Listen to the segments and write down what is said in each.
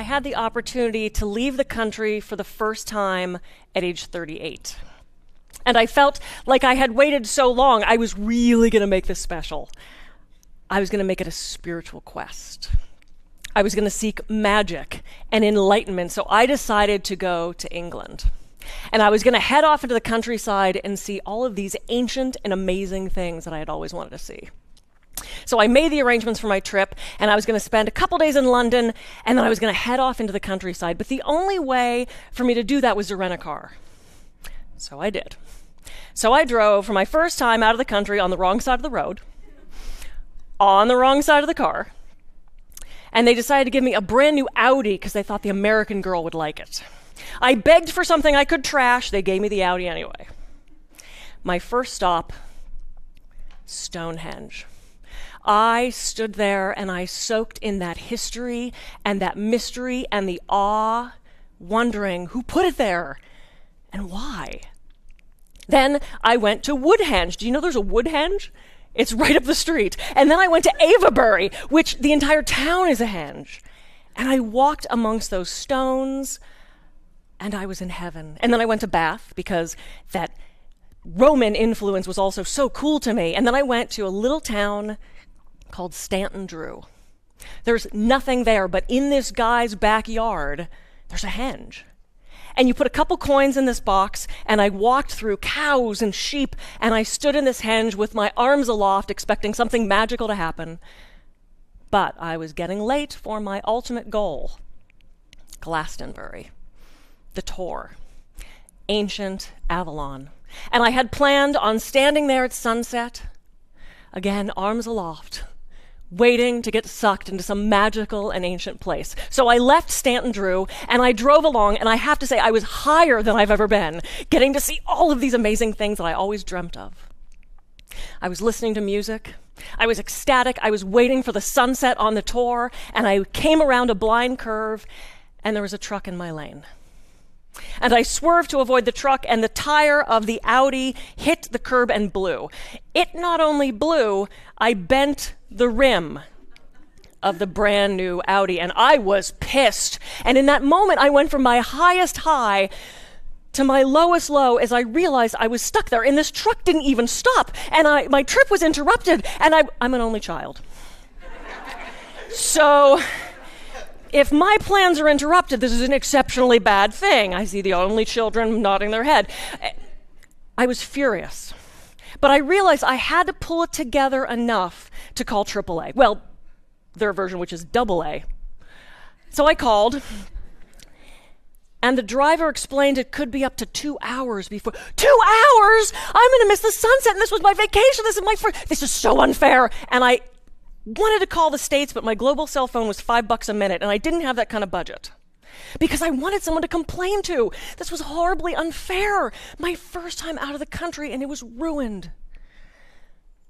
had the opportunity to leave the country for the first time at age 38. And I felt like I had waited so long, I was really going to make this special. I was going to make it a spiritual quest. I was going to seek magic and enlightenment, so I decided to go to England. And I was going to head off into the countryside and see all of these ancient and amazing things that I had always wanted to see. So I made the arrangements for my trip, and I was going to spend a couple days in London, and then I was going to head off into the countryside. But the only way for me to do that was to rent a car. So I did. So I drove for my first time out of the country on the wrong side of the road, on the wrong side of the car, and they decided to give me a brand new Audi because they thought the American girl would like it. I begged for something I could trash. They gave me the Audi anyway. My first stop, Stonehenge. I stood there and I soaked in that history and that mystery and the awe, wondering who put it there and why. Then I went to Woodhenge. Do you know there's a Woodhenge? It's right up the street. And then I went to Avebury, which the entire town is a henge. And I walked amongst those stones, and I was in heaven. And then I went to Bath, because that Roman influence was also so cool to me. And then I went to a little town called Stanton Drew. There's nothing there, but in this guy's backyard, there's a henge. And you put a couple coins in this box, and I walked through cows and sheep, and I stood in this henge with my arms aloft, expecting something magical to happen. But I was getting late for my ultimate goal, Glastonbury, the Tor, ancient Avalon. And I had planned on standing there at sunset, again, arms aloft, waiting to get sucked into some magical and ancient place. So I left Stanton Drew, and I drove along, and I have to say I was higher than I've ever been, getting to see all of these amazing things that I always dreamt of. I was listening to music. I was ecstatic. I was waiting for the sunset on the Tor, and I came around a blind curve, and there was a truck in my lane. And I swerved to avoid the truck, and the tire of the Audi hit the curb and blew. It not only blew, I bent the rim of the brand new Audi, and I was pissed. And in that moment, I went from my highest high to my lowest low as I realized I was stuck there, and this truck didn't even stop, and my trip was interrupted, and I'm an only child. So if my plans are interrupted, this is an exceptionally bad thing. I see the only children nodding their head. I was furious. But I realized I had to pull it together enough to call AAA. Well, their version, which is AA. So I called, and the driver explained it could be up to 2 hours before. 2 hours? I'm going to miss the sunset, and this was my vacation. This is so unfair. And I wanted to call the States, but my global cell phone was $5 a minute, and I didn't have that kind of budget. Because I wanted someone to complain to. This was horribly unfair. My first time out of the country, and it was ruined.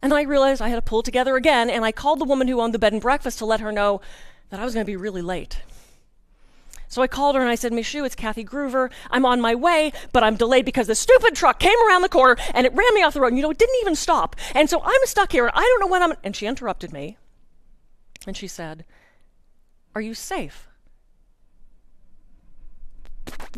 And I realized I had to pull it together again, and I called the woman who owned the bed and breakfast to let her know that I was going to be really late. So I called her and I said, "Michou, it's Kathy Gruver. I'm on my way, but I'm delayed because the stupid truck came around the corner and it ran me off the road. And, it didn't even stop. And so I'm stuck here, and I don't know when I'm..." And she interrupted me, and she said, "Are you safe?"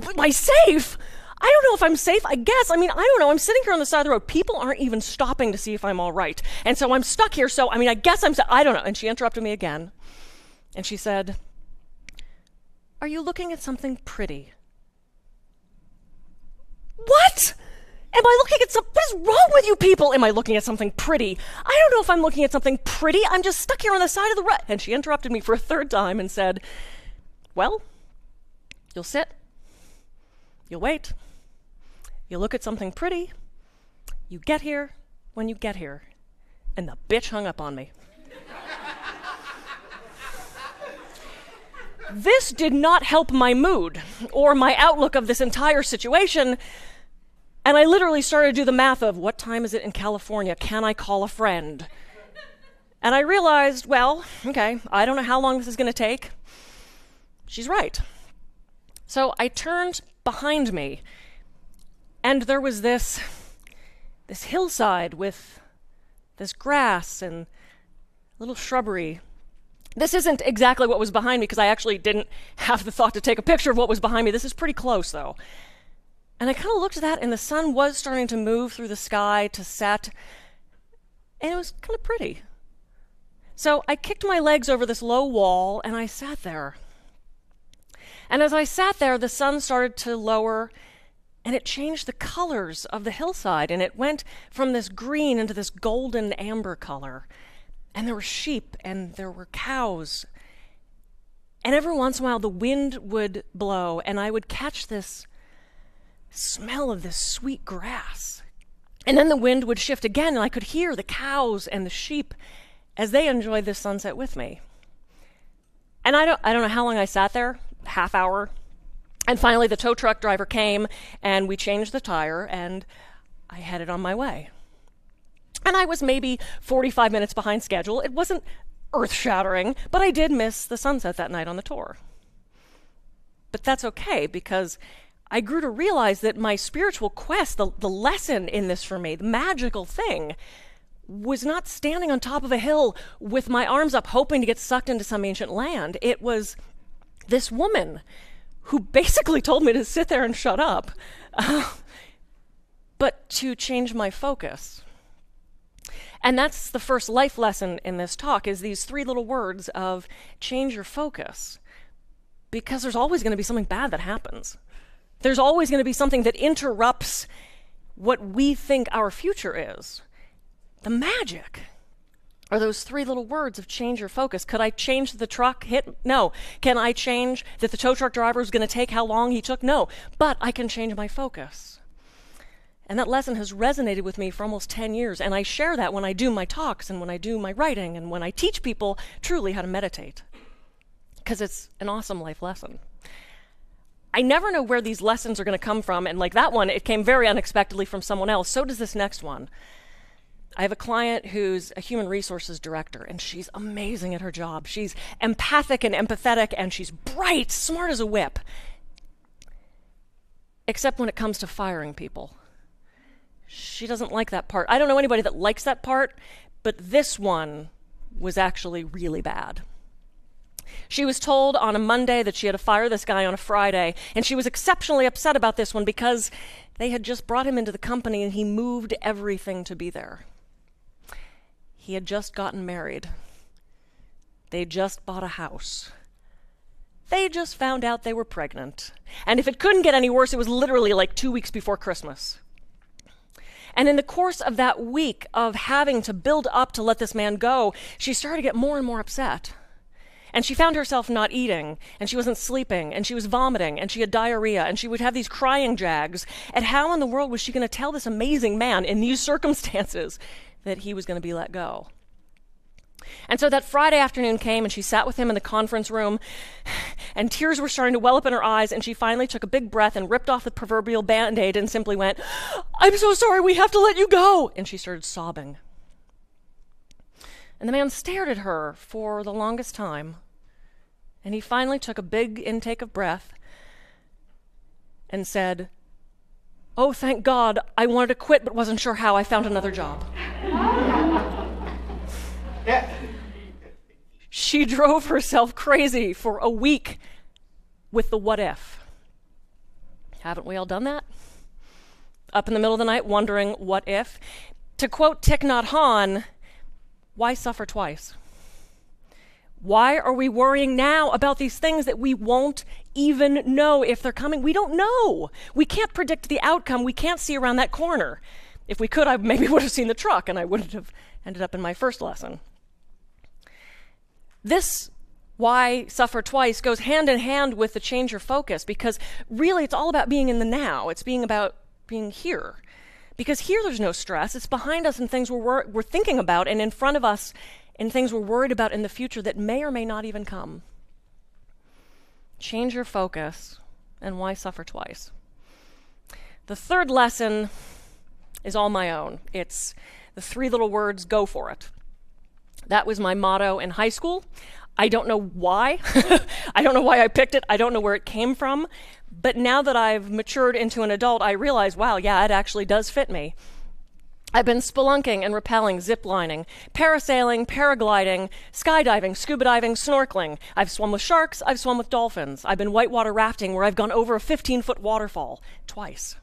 Am I safe? I don't know if I'm safe, I guess. I don't know. I'm sitting here on the side of the road. People aren't even stopping to see if I'm all right. And so I'm stuck here, so, I guess I don't know. And she interrupted me again. And she said, "Are you looking at something pretty?" What? Am I looking at what is wrong with you people? Am I looking at something pretty? I don't know if I'm looking at something pretty. I'm just stuck here on the side of the road. And she interrupted me for a third time and said, "Well, you'll sit. You'll wait. You look at something pretty. You get here when you get here." And the bitch hung up on me. This did not help my mood or my outlook of this entire situation. And I literally started to do the math of, what time is it in California? Can I call a friend? And I realized, well, okay, I don't know how long this is going to take. She's right. So I turned behind me, and there was this hillside with this grass and little shrubbery. This isn't exactly what was behind me because I actually didn't have the thought to take a picture of what was behind me. This is pretty close though. And I kind of looked at that and the sun was starting to move through the sky to set, and it was kind of pretty. So I kicked my legs over this low wall and I sat there. And as I sat there, the sun started to lower and it changed the colors of the hillside, and it went from this green into this golden amber color. And there were sheep and there were cows. And every once in a while the wind would blow and I would catch this smell of this sweet grass. And then the wind would shift again and I could hear the cows and the sheep as they enjoyed this sunset with me. And I don't know how long I sat there, half hour. And finally the tow truck driver came and we changed the tire and I headed on my way. And I was maybe 45 minutes behind schedule. It wasn't earth-shattering, but I did miss the sunset that night on the tour. But that's okay, because I grew to realize that my spiritual quest, the lesson in this for me, the magical thing, was not standing on top of a hill with my arms up hoping to get sucked into some ancient land. It was this woman who basically told me to sit there and shut up, but to change my focus. And that's the first life lesson in this talk, is these 3 little words of change your focus. Because there's always going to be something bad that happens. There's always going to be something that interrupts what we think our future is. The magic are those 3 little words of change your focus. Could I change the truck hit? No. Can I change that the tow truck driver was going to take how long he took? No. But I can change my focus. And that lesson has resonated with me for almost 10 years. And I share that when I do my talks and when I do my writing and when I teach people truly how to meditate. Because it's an awesome life lesson. I never know where these lessons are going to come from. And like that one, it came very unexpectedly from someone else. So does this next one. I have a client who's a human resources director, and she's amazing at her job. She's empathic and empathetic, and she's bright, smart as a whip. Except when it comes to firing people. She doesn't like that part. I don't know anybody that likes that part, but this one was actually really bad. She was told on a Monday that she had to fire this guy on a Friday, and she was exceptionally upset about this one because they had just brought him into the company and he moved everything to be there. He had just gotten married. They just bought a house. They just found out they were pregnant. And if it couldn't get any worse, it was literally like 2 weeks before Christmas. And in the course of that week of having to build up to let this man go, she started to get more and more upset. And she found herself not eating, and she wasn't sleeping, and she was vomiting, and she had diarrhea, and she would have these crying jags. And how in the world was she going to tell this amazing man in these circumstances that he was going to be let go? And so that Friday afternoon came, and she sat with him in the conference room, and tears were starting to well up in her eyes, and she finally took a big breath and ripped off the proverbial Band-Aid and simply went, "I'm so sorry, we have to let you go." And she started sobbing. And the man stared at her for the longest time, and he finally took a big intake of breath and said, "Oh, thank God, I wanted to quit but wasn't sure how. I found another job." She drove herself crazy for a week with the what if. Haven't we all done that? Up in the middle of the night wondering what if. To quote Thich Nhat Hanh, why suffer twice? Why are we worrying now about these things that we won't even know if they're coming? We don't know. We can't predict the outcome. We can't see around that corner. If we could, I maybe would have seen the truck and I wouldn't have ended up in my first lesson. This why suffer twice goes hand in hand with the change your focus, because really it's all about being in the now. It's being about being here. Because here there's no stress. It's behind us in things we're thinking about, and in front of us in things we're worried about in the future that may or may not even come. Change your focus, and why suffer twice? The third lesson is all my own. It's the 3 little words, go for it. That was my motto in high school. I don't know why. I don't know why I picked it. I don't know where it came from. But now that I've matured into an adult, I realize, wow, yeah, it actually does fit me. I've been spelunking and rappelling, ziplining, parasailing, paragliding, skydiving, scuba diving, snorkeling. I've swum with sharks, I've swum with dolphins. I've been whitewater rafting where I've gone over a 15-foot waterfall twice.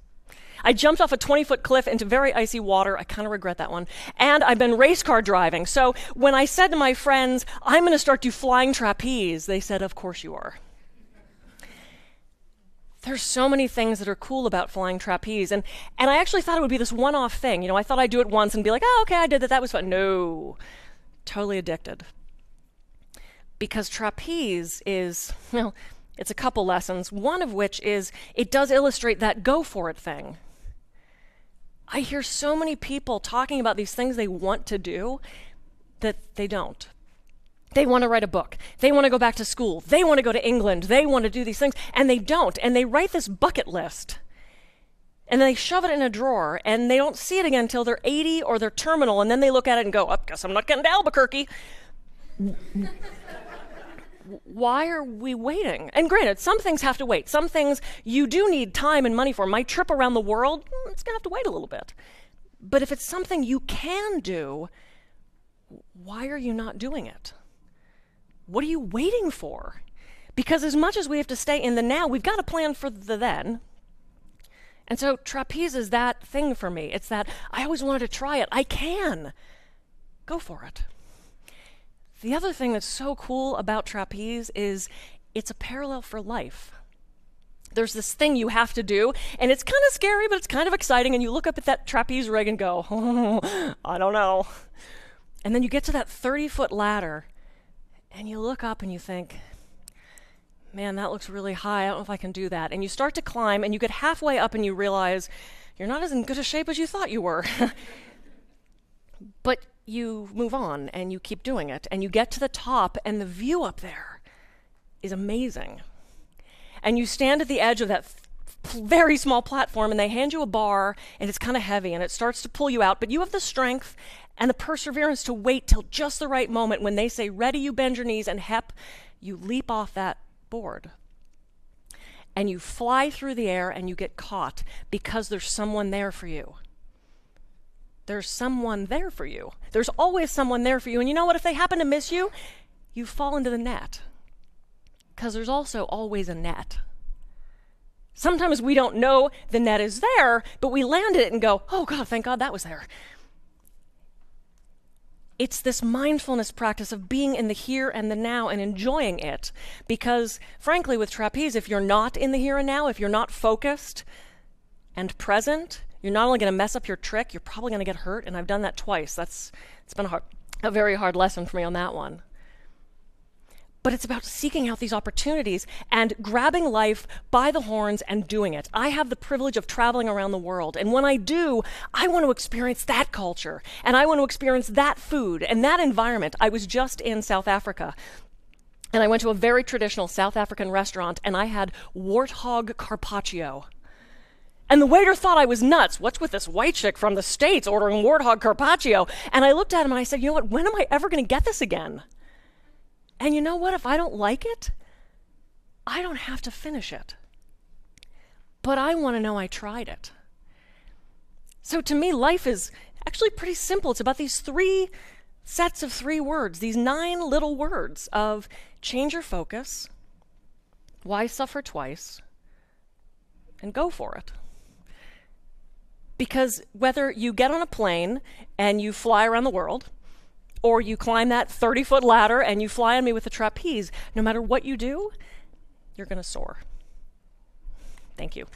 I jumped off a 20-foot cliff into very icy water. I kind of regret that one. And I've been race car driving. So when I said to my friends, I'm going to start to flying trapeze, they said, of course you are. There's so many things that are cool about flying trapeze. And I actually thought it would be this one-off thing. You know, I thought I'd do it once and be like, oh, okay, I did that. That was fun. No, totally addicted. Because trapeze is, well, it's a couple lessons, one of which is it does illustrate that go for it thing. I hear so many people talking about these things they want to do that they don't. They want to write a book. They want to go back to school. They want to go to England. They want to do these things, and they don't. And they write this bucket list, and they shove it in a drawer, and they don't see it again until they're 80 or they're terminal, and then they look at it and go, I guess I'm not getting to Albuquerque. Why are we waiting? And granted, some things have to wait. Some things you do need time and money for. My trip around the world, it's going to have to wait a little bit. But if it's something you can do, why are you not doing it? What are you waiting for? Because as much as we have to stay in the now, we've got to plan for the then. And so trapeze is that thing for me. It's that I always wanted to try it. I can. Go for it. The other thing that's so cool about trapeze is it's a parallel for life. There's this thing you have to do, and it's kind of scary, but it's kind of exciting, and you look up at that trapeze rig and go, oh, I don't know. And then you get to that 30-foot ladder, and you look up and you think, man, that looks really high. I don't know if I can do that. And you start to climb, and you get halfway up, and you realize you're not as in good a shape as you thought you were. But you move on, and you keep doing it, and you get to the top, and the view up there is amazing. And you stand at the edge of that very small platform, and they hand you a bar, and it's kind of heavy, and it starts to pull you out, but you have the strength and the perseverance to wait till just the right moment when they say, ready, you bend your knees, and hep, you leap off that board. And you fly through the air, and you get caught because there's someone there for you. There's someone there for you. There's always someone there for you. And you know what? If they happen to miss you, you fall into the net. Because there's also always a net. Sometimes we don't know the net is there, but we land it and go, oh God, thank God that was there. It's this mindfulness practice of being in the here and the now and enjoying it. Because frankly, with trapeze, if you're not in the here and now, if you're not focused and present, you're not only going to mess up your trick, you're probably going to get hurt, and I've done that twice. It's been a very hard lesson for me on that one. But it's about seeking out these opportunities and grabbing life by the horns and doing it. I have the privilege of traveling around the world, and when I do, I want to experience that culture, and I want to experience that food and that environment. I was just in South Africa, and I went to a very traditional South African restaurant, and I had warthog carpaccio. And the waiter thought I was nuts. What's with this white chick from the States ordering warthog carpaccio? And I looked at him and I said, you know what, when am I ever going to get this again? And you know what, if I don't like it, I don't have to finish it. But I want to know I tried it. So to me, life is actually pretty simple. It's about these 3 sets of 3 words, these 9 little words of change your focus, why suffer twice, and go for it. Because whether you get on a plane and you fly around the world, or you climb that 30-foot ladder and you fly on me with a trapeze, no matter what you do, you're going to soar. Thank you.